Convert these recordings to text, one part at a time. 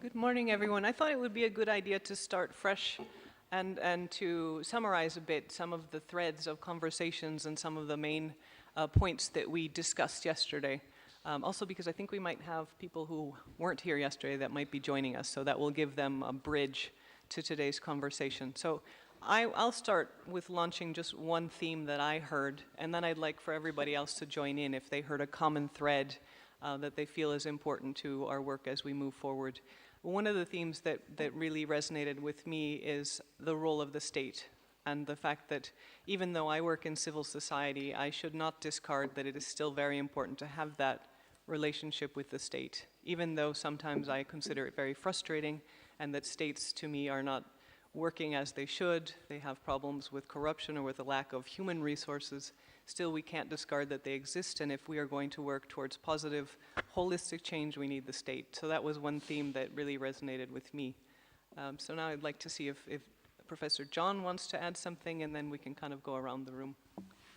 Good morning, everyone. I thought it would be a good idea to start fresh and to summarize a bit some of the threads of conversations and some of the main points that we discussed yesterday. Also because I think we might have people who weren't here yesterday that might be joining us, so that will give them a bridge to today's conversation. So I'll start with launching just one theme that I heard, and then I'd like for everybody else to join in if they heard a common thread that they feel is important to our work as we move forward. One of the themes that really resonated with me is the role of the state and the fact that even though I work in civil society, I should not discard that it is still very important to have that relationship with the state, even though sometimes I consider it very frustrating and that states to me are not working as they should. They have problems with corruption or with a lack of human resources. Still, we can't discard that they exist, and if we are going to work towards positive, holistic change, we need the state. So that was one theme that really resonated with me. So now I'd like to see if Professor John wants to add something, and then we can kind of go around the room.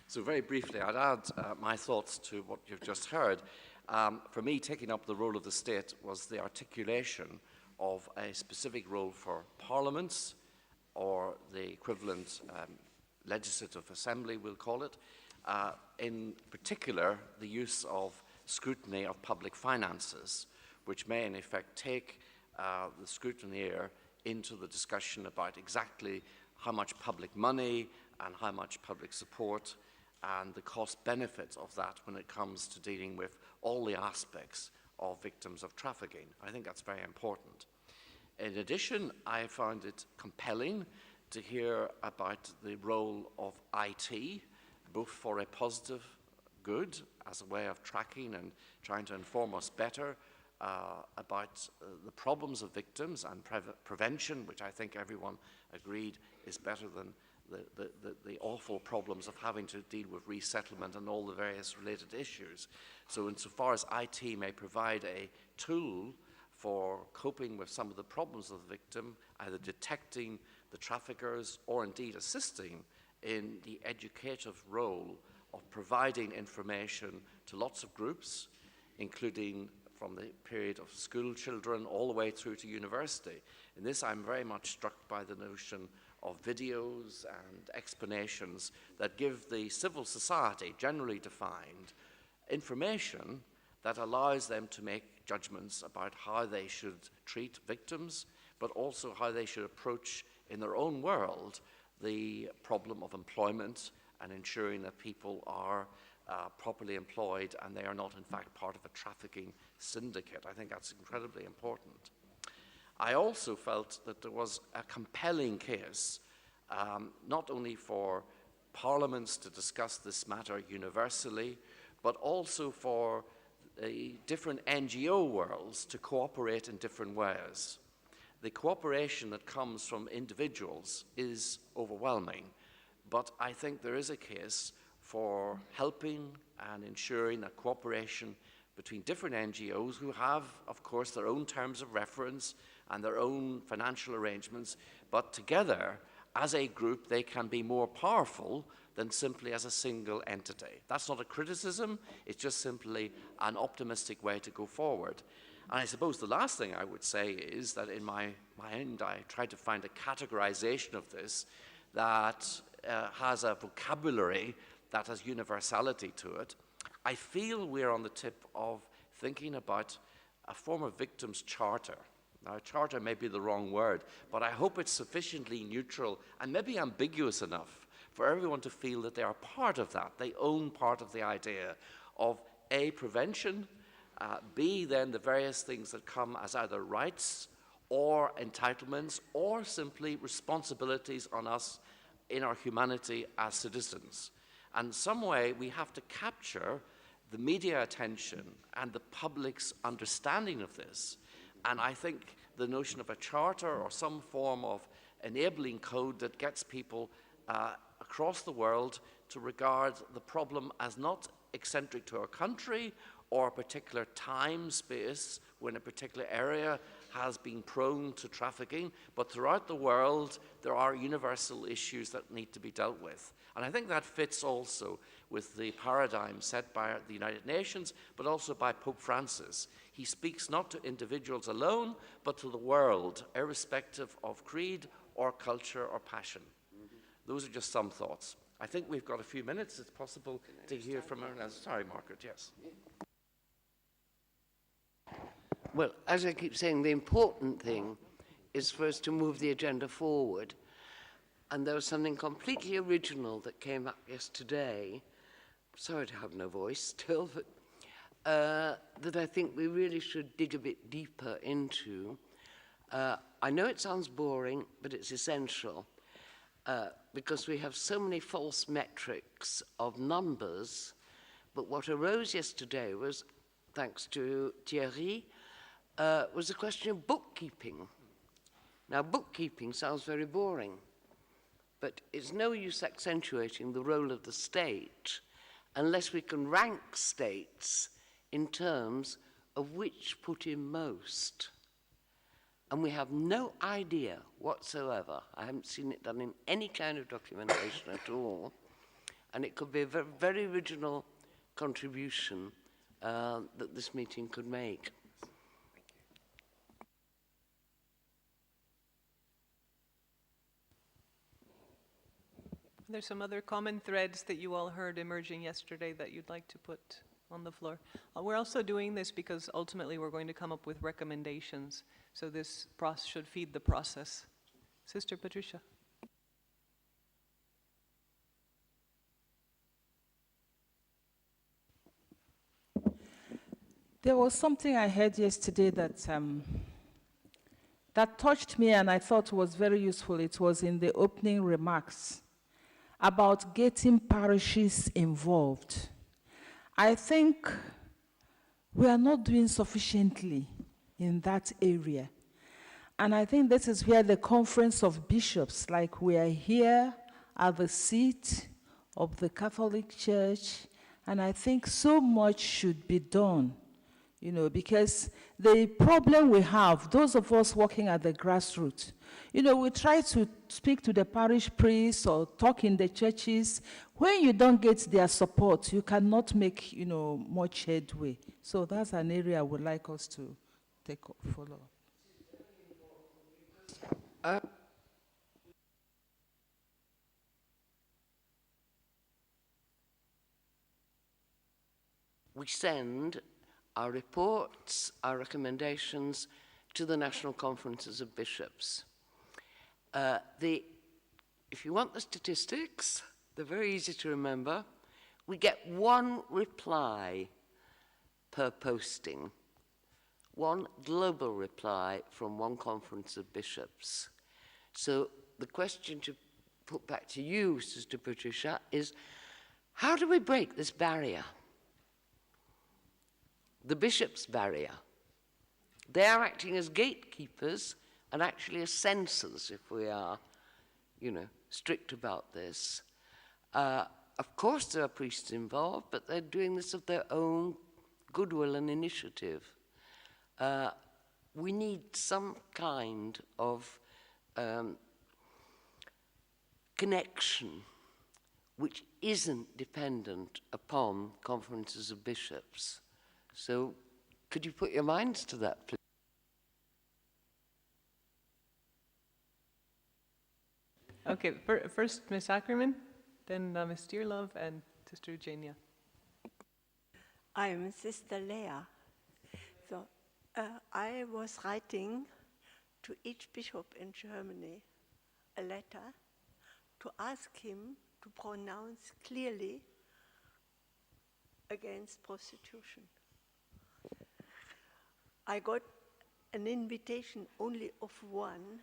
So very briefly, I'd add my thoughts to what you've just heard. For me, taking up the role of the state was the articulation of a specific role for parliaments, or the equivalent legislative assembly, we'll call it. In particular, the use of scrutiny of public finances, which may in effect take the scrutineer into the discussion about exactly how much public money and how much public support and the cost benefits of that when it comes to dealing with all the aspects of victims of trafficking. I think that's very important. In addition, I found it compelling to hear about the role of IT, both for a positive good as a way of tracking and trying to inform us better about the problems of victims and prevention, which I think everyone agreed is better than the awful problems of having to deal with resettlement and all the various related issues. So insofar as IT may provide a tool for coping with some of the problems of the victim, either detecting the traffickers or indeed assisting in the educative role of providing information to lots of groups, including from the period of school children all the way through to university. In this, I'm very much struck by the notion of videos and explanations that give the civil society, generally defined, information that allows them to make judgments about how they should treat victims, but also how they should approach in their own world the problem of employment and ensuring that people are properly employed and they are not in fact part of a trafficking syndicate. I think that's incredibly important. I also felt that there was a compelling case, not only for parliaments to discuss this matter universally, but also for the different NGO worlds to cooperate in different ways. The cooperation that comes from individuals is overwhelming, but I think there is a case for helping and ensuring that cooperation between different NGOs who have, of course, their own terms of reference and their own financial arrangements, but together, as a group, they can be more powerful than simply as a single entity. That's not a criticism, it's just simply an optimistic way to go forward. And I suppose the last thing I would say is that in my mind, I tried to find a categorization of this that has a vocabulary that has universality to it. I feel we're on the tip of thinking about a form of victims' charter. Now, charter may be the wrong word, but I hope it's sufficiently neutral and maybe ambiguous enough for everyone to feel that they are part of that. They own part of the idea of A, prevention, B, then the various things that come as either rights or entitlements or simply responsibilities on us in our humanity as citizens. And in some way, we have to capture the media attention and the public's understanding of this. And I think the notion of a charter or some form of enabling code that gets people across the world to regard the problem as not eccentric to our country or a particular time space when a particular area has been prone to trafficking, but throughout the world there are universal issues that need to be dealt with. And I think that fits also with the paradigm set by the United Nations, but also by Pope Francis. He speaks not to individuals alone, but to the world, irrespective of creed or culture or passion. Those are just some thoughts. I think we've got a few minutes. It's possible to hear from her. Sorry, Margaret, yes. Well, as I keep saying, the important thing is for us to move the agenda forward. And there was something completely original that came up yesterday. Sorry to have no voice still, but that I think we really should dig a bit deeper into. I know it sounds boring, but it's essential because we have so many false metrics of numbers. But what arose yesterday was, thanks to Thierry, was a question of bookkeeping. Now, bookkeeping sounds very boring, but it's no use accentuating the role of the state unless we can rank states in terms of which put in most. And we have no idea whatsoever. I haven't seen it done in any kind of documentation at all. And it could be a very, very original contribution that this meeting could make. There's some other common threads that you all heard emerging yesterday that you'd like to put on the floor. We're also doing this because ultimately we're going to come up with recommendations. So this process should feed the process. Sister Patricia. There was something I heard yesterday that touched me and I thought was very useful. It was in the opening remarks about getting parishes involved. I think we are not doing sufficiently in that area. And I think this is where the Conference of Bishops, like we are here at the seat of the Catholic Church, and I think so much should be done. You know, because the problem we have, those of us working at the grassroots, you know, we try to speak to the parish priests or talk in the churches. When you don't get their support, you cannot make, you know, much headway. So that's an area I would like us to follow. We send our reports, our recommendations to the National Conferences of Bishops. If you want the statistics, they're very easy to remember. We get one reply per posting, one global reply from one Conference of Bishops. So the question to put back to you, Sister Patricia, is how do we break this barrier? The bishops' barrier. They are acting as gatekeepers and actually as censors, if we are, you know, strict about this. Of course there are priests involved, but they're doing this of their own goodwill and initiative. We need some kind of connection which isn't dependent upon conferences of bishops. So could you put your minds to that, please? Okay, first Ms. Ackerman, then Ms. Dearlove, and Sister Eugenia. I'm Sister Leah. So I was writing to each bishop in Germany a letter to ask him to pronounce clearly against prostitution. I got an invitation only of one,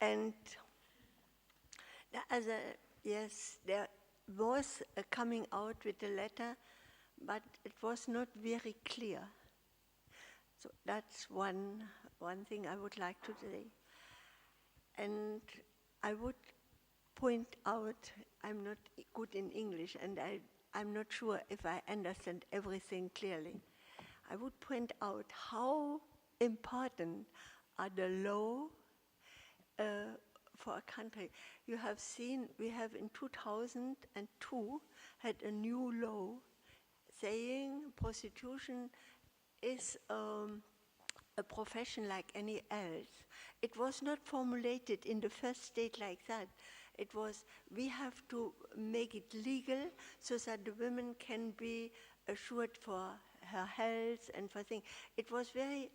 and there was a coming out with a letter, but it was not very clear. So that's one thing I would like to say. And I would point out, I'm not good in English, and I'm not sure if I understand everything clearly. I would point out how important are the law for a country. You have seen, we have in 2002 had a new law saying prostitution is a profession like any else. It was not formulated in the first state like that. It was, we have to make it legal so that the women can be assured for her health and for things. It was very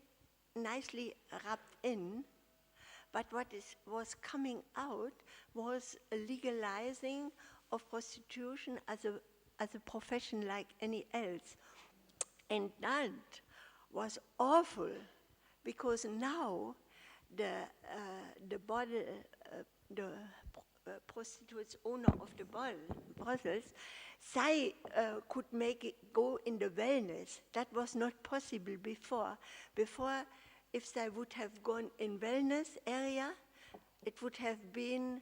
nicely wrapped in, but what was coming out was a legalizing of prostitution as a profession like any else. And that was awful, because now the prostitutes owner of the brothels, they could make it go in the wellness. That was not possible before. Before, if they would have gone in wellness area, it would have been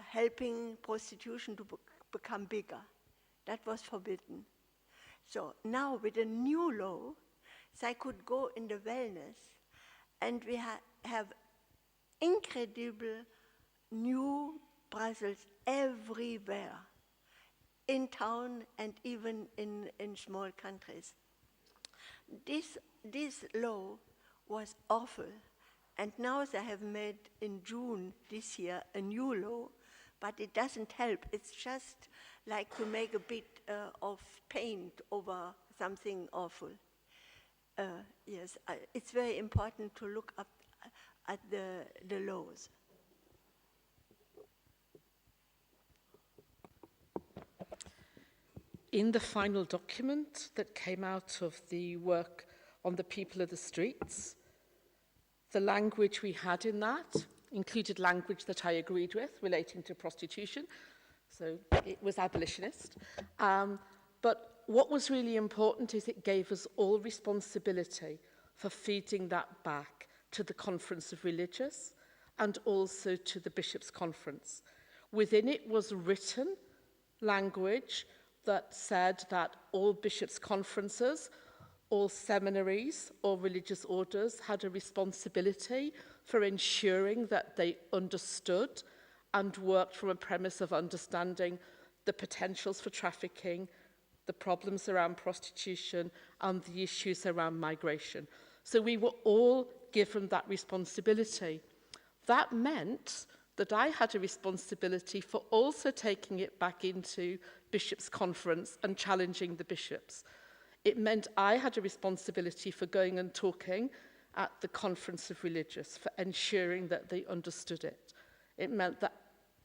helping prostitution to become bigger. That was forbidden. So now with a new law, they could go in the wellness, and we have incredible new brothels everywhere, in town and even in small countries. This law was awful, and now they have made in June this year a new law, but it doesn't help. It's just like to make a bit of paint over something awful. Yes, it's very important to look up at the laws. In the final document that came out of the work on the people of the streets, the language we had in that included language that I agreed with relating to prostitution, so it was abolitionist. But what was really important is it gave us all responsibility for feeding that back to the Conference of Religious and also to the Bishops' Conference. Within it was written language that said that all bishops' conferences, all seminaries, all religious orders had a responsibility for ensuring that they understood and worked from a premise of understanding the potentials for trafficking, the problems around prostitution, and the issues around migration. So we were all given that responsibility. That meant that I had a responsibility for also taking it back into Bishops' Conference and challenging the bishops. It meant I had a responsibility for going and talking at the Conference of Religious, for ensuring that they understood it. It meant that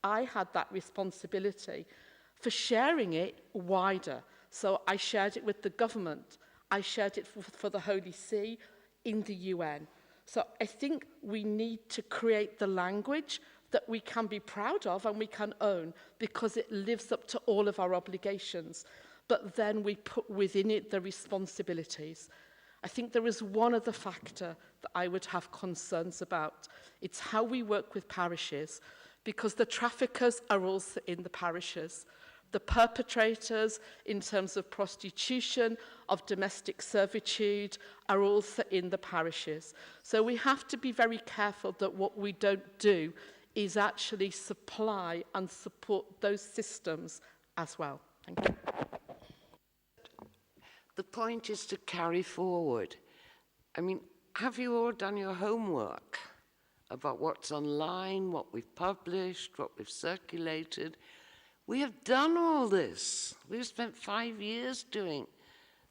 I had that responsibility for sharing it wider. So I shared it with the government. I shared it for the Holy See in the UN. So I think we need to create the language that we can be proud of and we can own, because it lives up to all of our obligations. But then we put within it the responsibilities. I think there is one other factor that I would have concerns about. It's how we work with parishes, because the traffickers are also in the parishes. The perpetrators in terms of prostitution, of domestic servitude, are also in the parishes. So we have to be very careful that what we don't do is actually supply and support those systems as well. Thank you. The point is to carry forward. I mean, have you all done your homework about what's online, what we've published, what we've circulated? We have done all this. We've spent 5 years doing.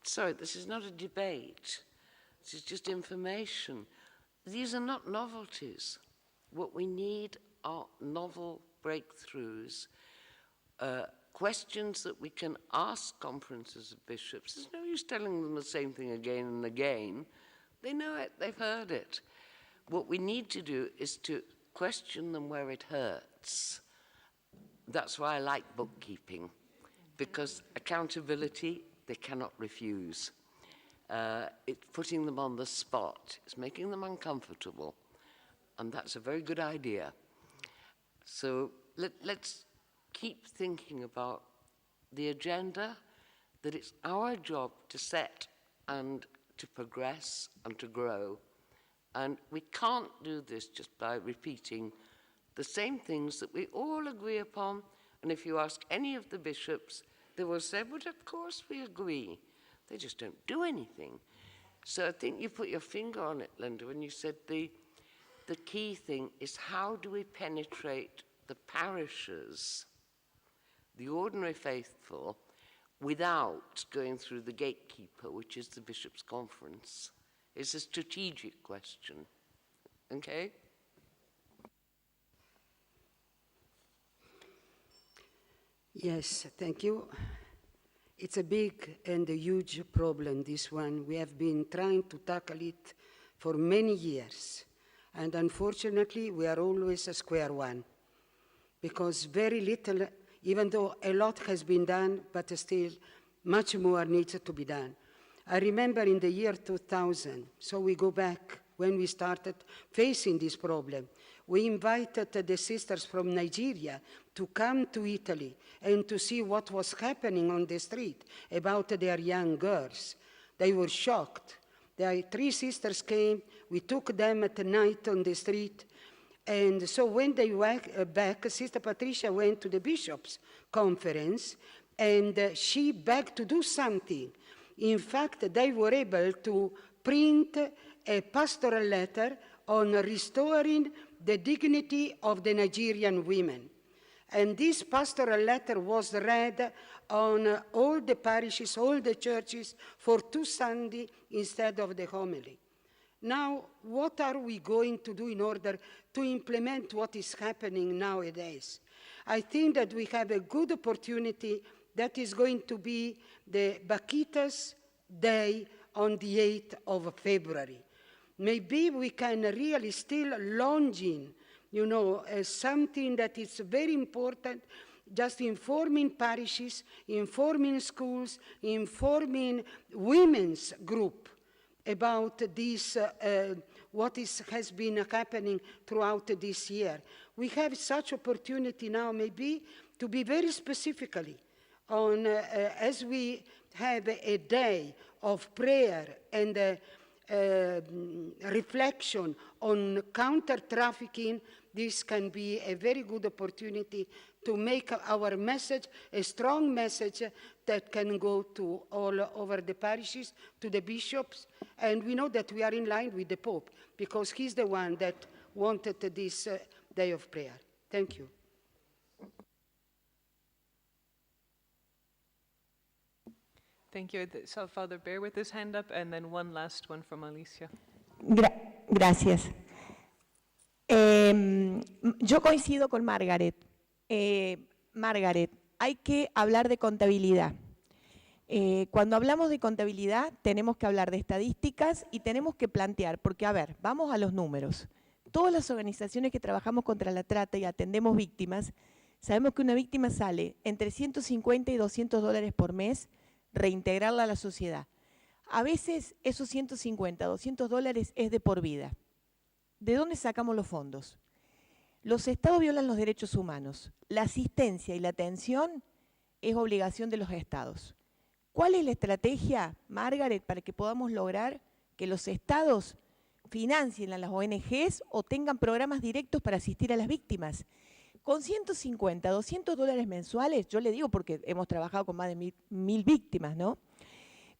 Sorry, this is not a debate. This is just information. These are not novelties. What we need are novel breakthroughs, questions that we can ask conferences of bishops. There's no use telling them the same thing again and again. They know it, they've heard it. What we need to do is to question them where it hurts. That's why I like bookkeeping, because accountability, they cannot refuse. It's putting them on the spot. It's making them uncomfortable. And that's a very good idea. So let's keep thinking about the agenda, that it's our job to set and to progress and to grow. And we can't do this just by repeating the same things that we all agree upon. And if you ask any of the bishops, they will say, but of course we agree. They just don't do anything. So I think you put your finger on it, Linda, when you said the key thing is how do we penetrate the parishes, the ordinary faithful, without going through the gatekeeper, which is the Bishops' Conference. It's a strategic question. Okay? Yes, thank you. It's a big and a huge problem, this one. We have been trying to tackle it for many years. And unfortunately, we are always a square one. Because very little, even though a lot has been done, but still much more needs to be done. I remember in the year 2000, so we go back when we started facing this problem, we invited the sisters from Nigeria to come to Italy and to see what was happening on the street about their young girls. They were shocked. The 3 sisters came, we took them at night on the street, and so when they went back, Sister Patricia went to the Bishops' Conference, and she begged to do something. In fact, they were able to print a pastoral letter on restoring the dignity of the Nigerian women. And this pastoral letter was read on all the parishes, all the churches, for 2 Sundays instead of the homily. Now, what are we going to do in order to implement what is happening nowadays? I think that we have a good opportunity that is going to be the Bakitas Day on the 8th of February. Maybe we can really still launch in, something that is very important, just informing parishes, informing schools, informing women's group about this, what has been happening throughout this year. We have such opportunity now maybe to be very specifically on, as we have a day of prayer and reflection on counter-trafficking, this can be a very good opportunity to make our message a strong message that can go to all over the parishes, to the bishops, and we know that we are in line with the Pope, because he's the one that wanted this day of prayer. Thank you. Thank you. So Father Bear with his hand up, and then one last one from Alicia. Gracias. Yo coincido con Margaret. Margaret, hay que hablar de contabilidad. Cuando hablamos de contabilidad, tenemos que hablar de estadísticas y tenemos que plantear, porque, a ver, vamos a los números. Todas las organizaciones que trabajamos contra la trata y atendemos víctimas, sabemos que una víctima sale entre 150 y $200 por mes, reintegrarla a la sociedad. A veces esos 150, $200 es de por vida. ¿De dónde sacamos los fondos? Los estados violan los derechos humanos. La asistencia y la atención es obligación de los estados. ¿Cuál es la estrategia, Margaret, para que podamos lograr que los estados financien a las ONGs o tengan programas directos para asistir a las víctimas? Con 150, $200 mensuales, yo le digo porque hemos trabajado con más de 1.000 víctimas, ¿no?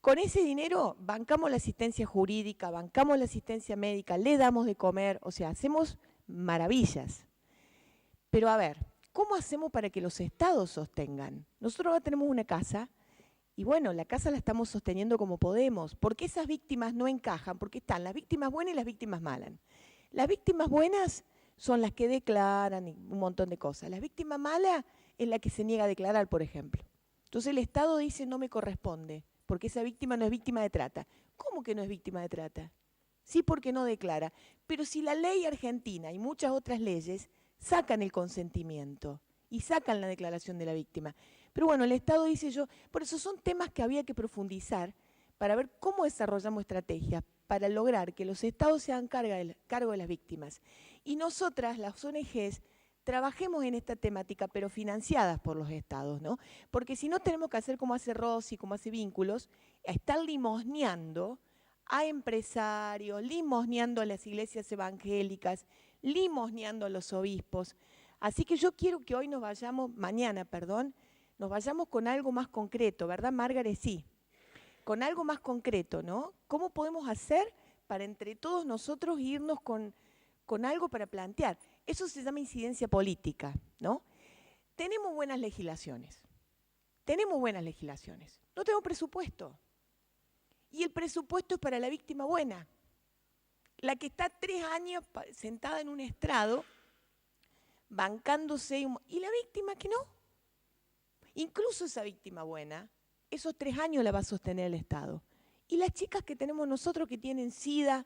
Con ese dinero bancamos la asistencia jurídica, bancamos la asistencia médica, le damos de comer, o sea, hacemos maravillas. Pero a ver, ¿cómo hacemos para que los estados sostengan? Nosotros ahora tenemos una casa y bueno, la casa la estamos sosteniendo como podemos. ¿Por qué esas víctimas no encajan? Porque están las víctimas buenas y las víctimas malas. Las víctimas buenas son las que declaran y un montón de cosas. La víctima mala es la que se niega a declarar, por ejemplo. Entonces el Estado dice no me corresponde, porque esa víctima no es víctima de trata. ¿Cómo que no es víctima de trata? Sí, porque no declara. Pero si la ley argentina y muchas otras leyes sacan el consentimiento y sacan la declaración de la víctima. Pero bueno, el Estado dice por eso son temas que había que profundizar para ver cómo desarrollamos estrategias para lograr que los estados se hagan cargo de las víctimas. Y nosotras, las ONGs, trabajemos en esta temática, pero financiadas por los estados, ¿no? Porque si no tenemos que hacer como hace Rosy, como hace Vínculos, estar limosneando a empresarios, limosneando a las iglesias evangélicas. limosneando a los obispos. Así que yo quiero que hoy mañana, nos vayamos con algo más concreto, ¿verdad, Margaret? Sí, con algo más concreto, ¿no? ¿Cómo podemos hacer para entre todos nosotros irnos con algo para plantear? Eso se llama incidencia política, ¿no? Tenemos buenas legislaciones, no tenemos presupuesto. Y el presupuesto es para la víctima buena, la que está 3 años sentada en un estrado, bancándose, y la víctima que no. Incluso esa víctima buena, esos 3 años la va a sostener el Estado. Y las chicas que tenemos nosotros que tienen SIDA,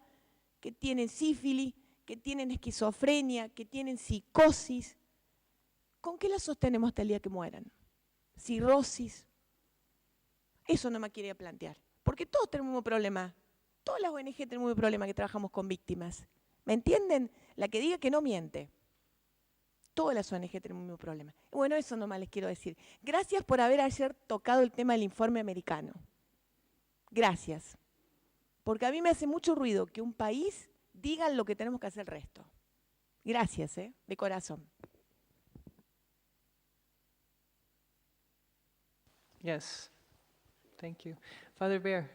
que tienen sífilis, que tienen esquizofrenia, que tienen psicosis, ¿con qué las sostenemos hasta el día que mueran? Cirrosis. Eso no me quería plantear. Porque todos tenemos un problema. Todas las ONG tenemos un problema que trabajamos con víctimas. ¿Me entienden? La que diga que no miente. Todas las ONG tenemos el mismo problema. Bueno, eso nomás les quiero decir. Gracias por haber ayer tocado el tema del informe americano. Gracias. Porque a mí me hace mucho ruido que un país diga lo que tenemos que hacer el resto. Gracias, de corazón. Yes. Thank you. Father Bear.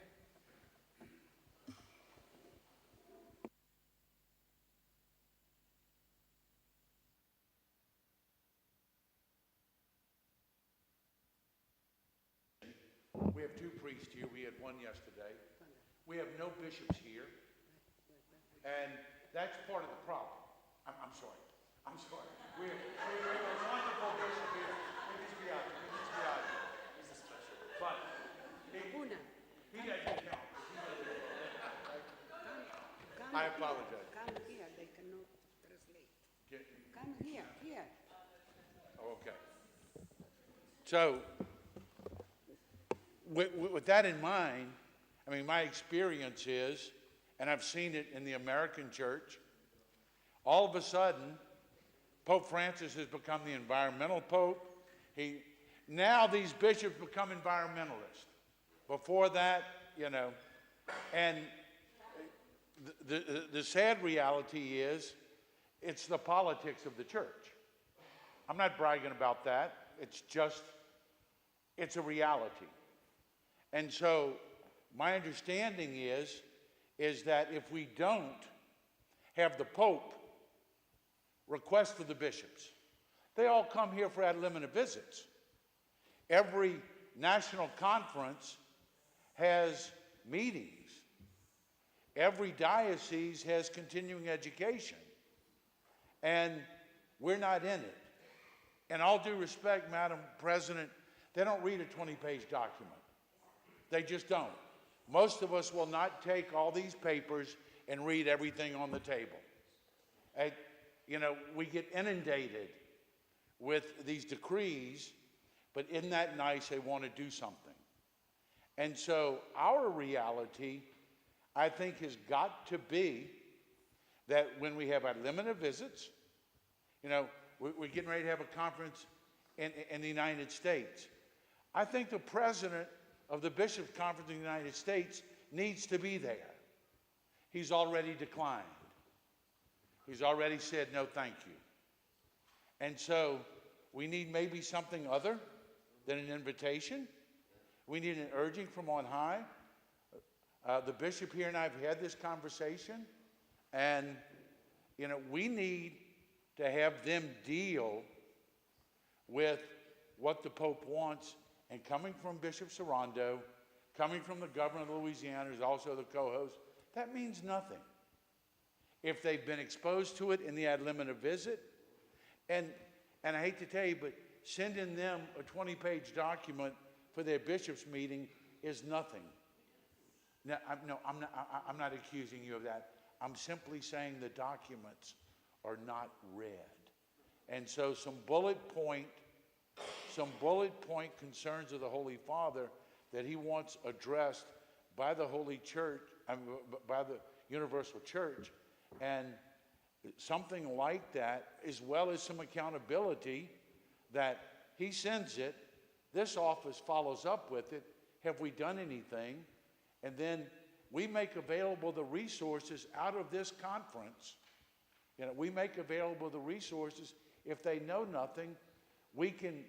We have 2 priests here. We had 1 yesterday. We have no bishops here. And that's part of the problem. I'm sorry. We have a wonderful bishop here. He needs to be out here. He's a special. But he doesn't count. I apologize. Come here, they cannot translate. Come here. Oh, okay. So, with that in mind, I mean, my experience is, and I've seen it in the American church, all of a sudden, Pope Francis has become the environmental pope. Now these bishops become environmentalists. Before that, and the sad reality is, it's the politics of the church. I'm not bragging about that. It's a reality. And so my understanding is that if we don't have the Pope request of the bishops, they all come here for ad limina visits. Every national conference has meetings. Every diocese has continuing education. And we're not in it. In all due respect, Madam President, they don't read a 20-page document. They just don't. Most of us will not take all these papers and read everything on the table. We get inundated with these decrees, but isn't that nice? They want to do something. And so our reality, I think, has got to be that when we have ad limina visits, we're getting ready to have a conference in the United States. I think the president of the Bishops' Conference in the United States needs to be there. He's already declined. He's already said, no, thank you. And so we need maybe something other than an invitation. We need an urging from on high. The bishop here and I have had this conversation, and we need to have them deal with what the Pope wants. And coming from Bishop Sarando, coming from the governor of Louisiana, who's also the co-host, that means nothing. If they've been exposed to it in the ad limina visit, and I hate to tell you, but sending them a 20-page document for their bishop's meeting is nothing. No, I'm not accusing you of that. I'm simply saying the documents are not read. And so some bullet point concerns of the Holy Father that he wants addressed by the Holy Church, by the Universal Church, and something like that, as well as some accountability that he sends it, this office follows up with it, have we done anything? And then we make available the resources out of this conference You know, we make available the resources. If they know nothing, we can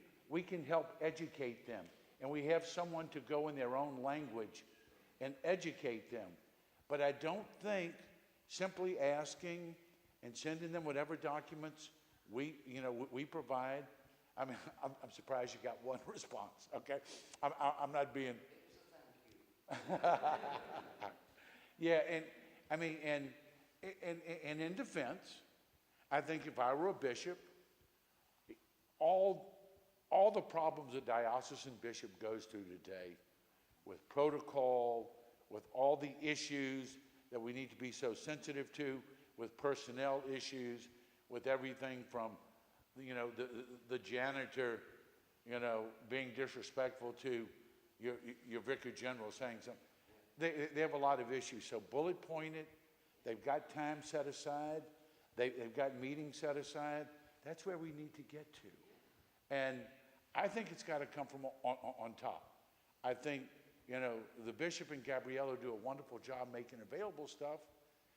help educate them. And we have someone to go in their own language and educate them. But I don't think simply asking and sending them whatever documents we provide. I mean, I'm surprised you got one response, okay? I'm not being... Yeah, and I mean, and in defense, I think if I were a bishop, all the problems a diocesan bishop goes through today with protocol, with all the issues that we need to be so sensitive to, with personnel issues, with everything from, you know, the janitor, you know, being disrespectful to your vicar general saying something. They have a lot of issues. So bullet point it. They've got time set aside. They've got meetings set aside. That's where we need to get to. And I think it's got to come from on top. I think, you know, the bishop and Gabriello do a wonderful job making available stuff,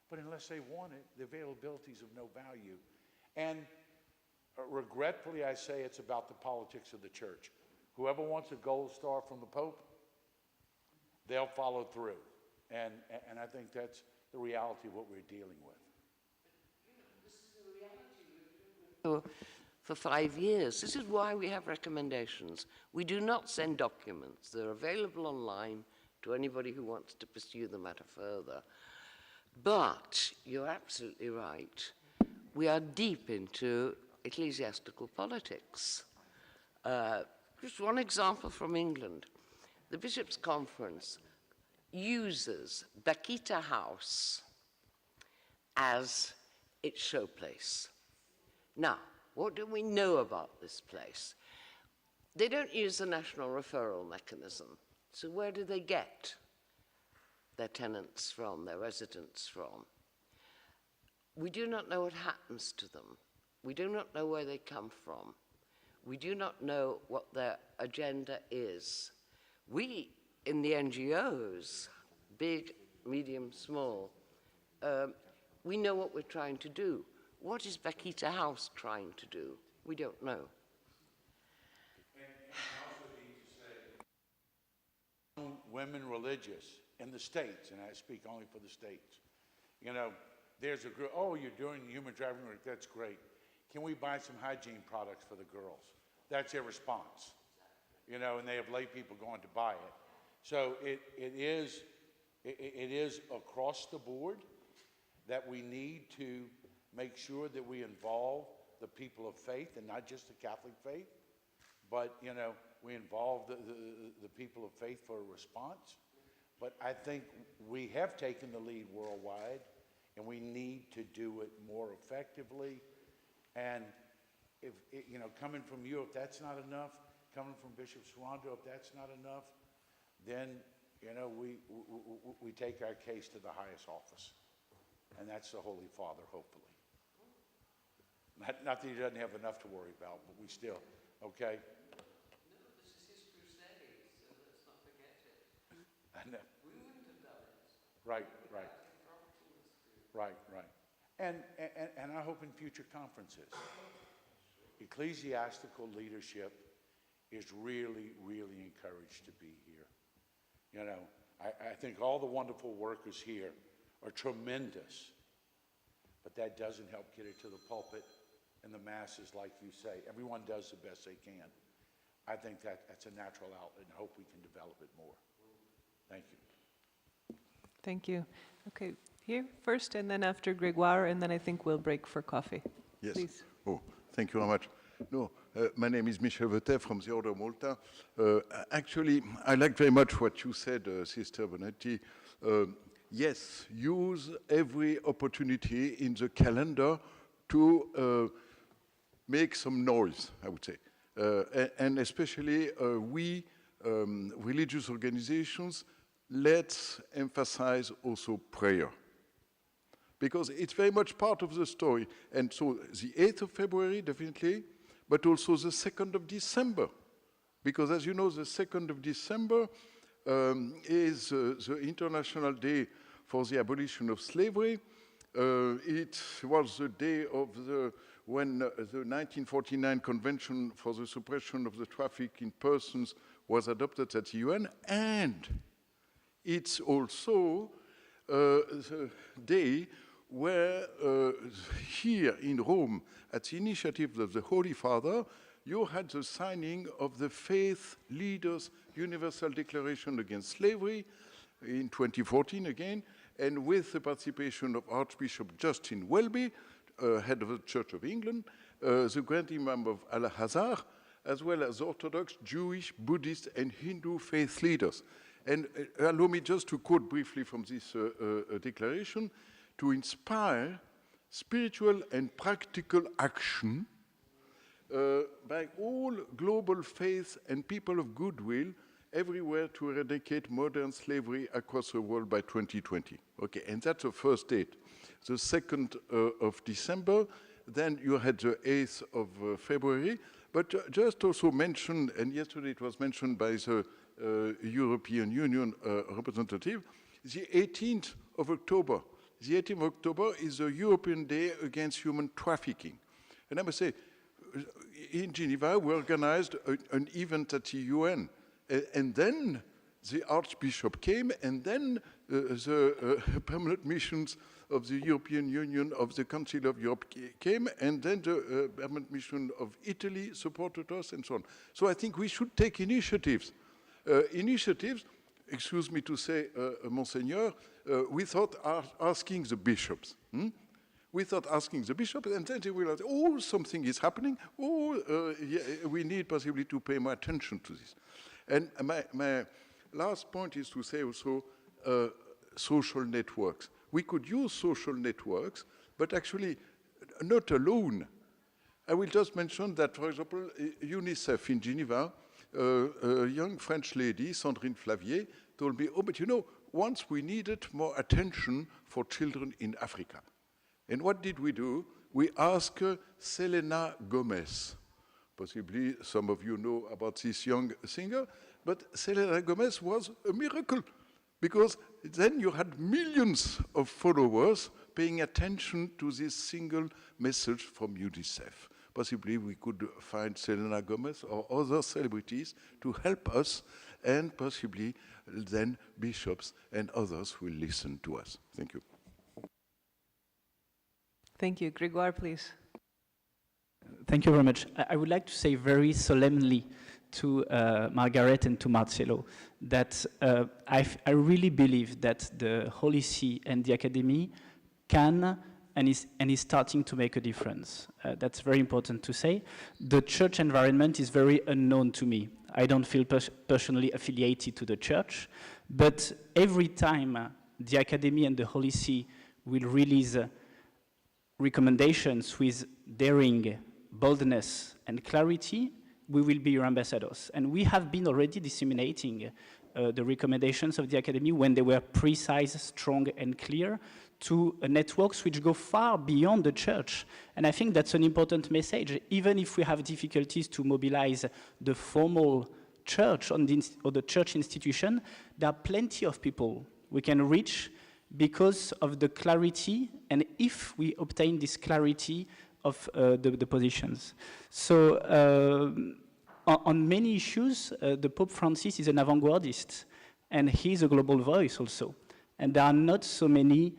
but unless they want it, the availability is of no value. And regretfully, I say it's about the politics of the church. Whoever wants a gold star from the Pope, they'll follow through. And I think that's the reality of what we're dealing with. This is the reality for 5 years. This is why we have recommendations. We do not send documents. They're available online to anybody who wants to pursue the matter further. But you're absolutely right. We are deep into ecclesiastical politics. Just one example from England. The Bishops' Conference uses Bakita House as its showplace. Now, what do we know about this place? They don't use the national referral mechanism. So where do they get their tenants from, their residents from? We do not know what happens to them. We do not know where they come from. We do not know what their agenda is. We, in the NGOs, big, medium, small, we know what we're trying to do. What is Bakita House trying to do? We don't know. And I also need to say, women religious in the States, and I speak only for the States, you know, there's a group, oh, you're doing human trafficking work, that's great. Can we buy some hygiene products for the girls? That's their response. You know, and they have lay people going to buy it. So it is across the board that we need to make sure that we involve the people of faith, and not just the Catholic faith, but, you know, we involve the people of faith for a response. But I think we have taken the lead worldwide, and we need to do it more effectively. And if you know, coming from you, if that's not enough, coming from Bishop Sarando, if that's not enough, then, you know, we take our case to the highest office, and that's the Holy Father, hopefully. Not that he doesn't have enough to worry about, but we still, okay? No, this is his crusade, so let's not forget it. I know. We wouldn't have done it. Right. And I hope in future conferences, ecclesiastical leadership is really, really encouraged to be here. You know, I think all the wonderful workers here are tremendous, but that doesn't help get it to the pulpit and the masses, like you say. Everyone does the best they can. I think that's a natural outlet, and I hope we can develop it more. Thank you. Thank you. Okay, here first, and then after Grégoire, and then I think we'll break for coffee. Yes. Please. Oh, thank you very much. No, my name is Michel Vetet from the Order of Malta. Actually, I like very much what you said, Sister Bonetti. Yes, use every opportunity in the calendar to make some noise, I would say. And especially we, religious organizations, let's emphasize also prayer. Because it's very much part of the story. And so the 8th of February, definitely, but also the 2nd of December. Because as you know, the 2nd of December is the International Day for the Abolition of Slavery. It was the day of when the 1949 Convention for the Suppression of the Traffic in Persons was adopted at the UN, and it's also the day where here in Rome, at the initiative of the Holy Father, you had the signing of the Faith Leaders Universal Declaration Against Slavery in 2014 again, and with the participation of Archbishop Justin Welby, head of the Church of England, the Grand Imam of Al-Azhar, as well as Orthodox, Jewish, Buddhist, and Hindu faith leaders. And allow me just to quote briefly from this declaration: to inspire spiritual and practical action by all global faiths and people of goodwill everywhere to eradicate modern slavery across the world by 2020. Okay, and that's the first date. The 2nd of December, then you had the 8th of February, but just also mentioned, and yesterday it was mentioned by the European Union representative, the 18th of October. The 18th of October is the European Day Against Human Trafficking. And I must say, in Geneva, we organized an event at the UN. And then the Archbishop came, and then the permanent missions of the European Union, of the Council of Europe came, and then the permanent mission of Italy supported us, and so on. So I think we should take initiatives. Excuse me to say, Monseigneur, without asking the bishops. Without asking the bishops, and then they realize, oh, something is happening, yeah, we need possibly to pay more attention to this. And my last point is to say also social networks. We could use social networks, but actually not alone. I will just mention that, for example, UNICEF in Geneva, a young French lady, Sandrine Flavier, told me, oh, but you know, once we needed more attention for children in Africa. And what did we do? We asked Selena Gomez. Possibly some of you know about this young singer, but Selena Gomez was a miracle, because then you had millions of followers paying attention to this single message from UNICEF. Possibly we could find Selena Gomez or other celebrities to help us, and possibly then bishops and others will listen to us. Thank you. Thank you. Grégoire, please. Thank you very much. I would like to say very solemnly to Margaret and to Marcelo that I really believe that the Holy See and the Academy can and is starting to make a difference. That's very important to say. The church environment is very unknown to me. I don't feel personally affiliated to the church, but every time the Academy and the Holy See will release recommendations with daring, boldness, and clarity, we will be your ambassadors. And we have been already disseminating the recommendations of the Academy when they were precise, strong, and clear to networks which go far beyond the church. And I think that's an important message. Even if we have difficulties to mobilize the formal church or the church institution, there are plenty of people we can reach because of the clarity, and if we obtain this clarity of the positions. So on many issues, the Pope Francis is an avant-gardist, and he's a global voice also. And there are not so many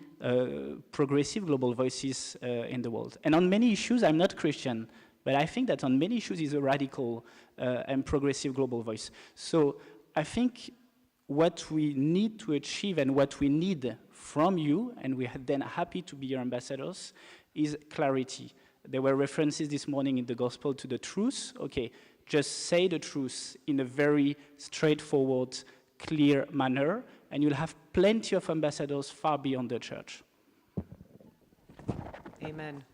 progressive global voices in the world. And on many issues, I'm not Christian, but I think that on many issues he's a radical and progressive global voice. So I think what we need to achieve and what we need from you, and we are then happy to be your ambassadors, is clarity. There were references this morning in the gospel to the truth. Okay, just say the truth in a very straightforward, clear manner, and you'll have plenty of ambassadors far beyond the church. Amen.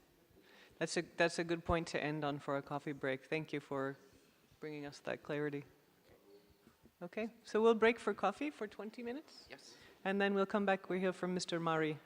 That's a good point to end on for a coffee break. Thank you for bringing us that clarity. Okay, so we'll break for coffee for 20 minutes? Yes. And then we'll come back. We hear from Mr. Mari.